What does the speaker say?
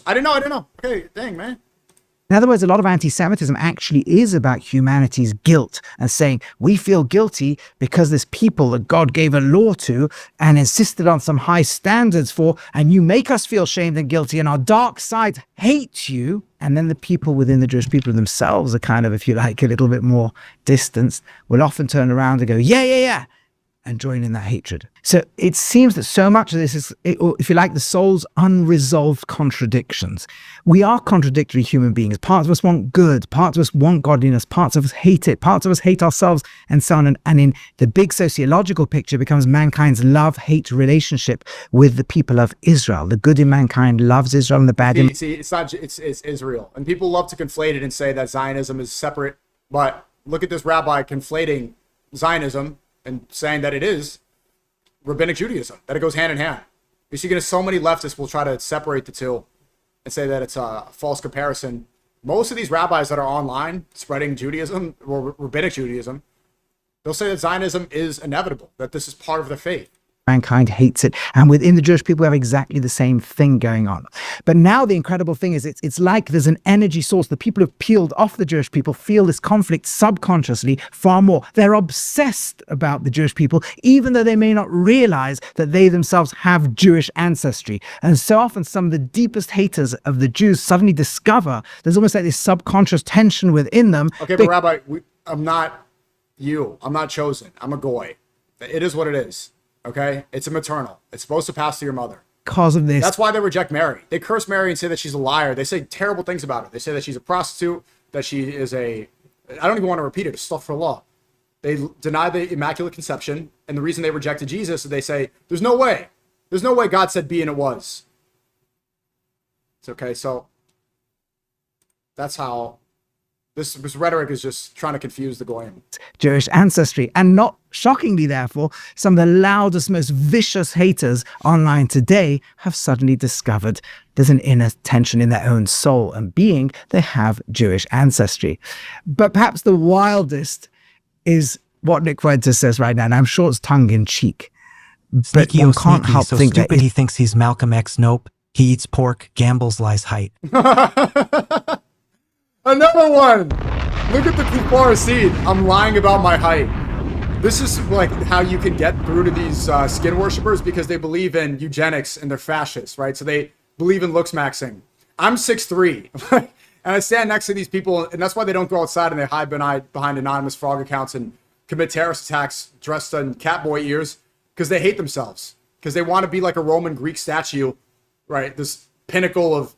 I didn't know. I didn't know. Okay, dang, man. In other words, a lot of anti-Semitism actually is about humanity's guilt and saying we feel guilty because there's people that God gave a law to and insisted on some high standards for, and you make us feel shamed and guilty, and our dark side hates you. And then the people within the Jewish people themselves are kind of, if you like, a little bit more distanced, will often turn around and go, yeah, yeah, yeah, and join in that hatred. So it seems that so much of this is, if you like, the soul's unresolved contradictions. We are contradictory human beings. Parts of us want good, parts of us want godliness, parts of us hate it, parts of us hate ourselves, and so on. And in the big sociological picture becomes mankind's love-hate relationship with the people of Israel. The good in mankind loves Israel and the bad in... See, it's not, it's Israel. And people love to conflate it and say that Zionism is separate. But look at this rabbi conflating Zionism and saying that it is rabbinic Judaism, that it goes hand in hand. You see, so many leftists will try to separate the two and say that it's a false comparison. Most of these rabbis that are online spreading Judaism or rabbinic Judaism, they'll say that Zionism is inevitable, that this is part of their faith. Mankind hates it. And within the Jewish people, we have exactly the same thing going on. But now the incredible thing is it's like there's an energy source. The people who've peeled off the Jewish people feel this conflict subconsciously far more. They're obsessed about the Jewish people, even though they may not realize that they themselves have Jewish ancestry. And so often some of the deepest haters of the Jews suddenly discover there's almost like this subconscious tension within them. Okay, but Rabbi, I'm not you. I'm not chosen. I'm a goy. It is what it is. Okay, it's a maternal. It's supposed to pass to your mother. Because of this. That's why they reject Mary. They curse Mary and say that she's a liar. They say terrible things about her. They say that she's a prostitute, that she is a... I don't even want to repeat it. It's stuff for law. They deny the Immaculate Conception, and the reason they rejected Jesus is they say, there's no way. There's no way God said be and it was. It's okay, so that's how... This rhetoric is just trying to confuse the goyim. Jewish ancestry. And not shockingly, therefore, some of the loudest, most vicious haters online today have suddenly discovered there's an inner tension in their own soul and being. They have Jewish ancestry. But perhaps the wildest is what Nick Fuentes says right now, and I'm sure it's tongue-in-cheek. But one can't help so think stupid that he thinks he's Malcolm X. Nope. He eats pork, gambles, lies height. Another one! Look at the Kufar seed. I'm lying about my height. This is like how you can get through to these skin worshippers, because they believe in eugenics and they're fascists, right? So they believe in looks maxing. I'm 6'3", and I stand next to these people, and that's why they don't go outside and they hide behind anonymous frog accounts and commit terrorist attacks dressed in catboy ears, because they hate themselves, because they want to be like a Roman Greek statue, right? This pinnacle of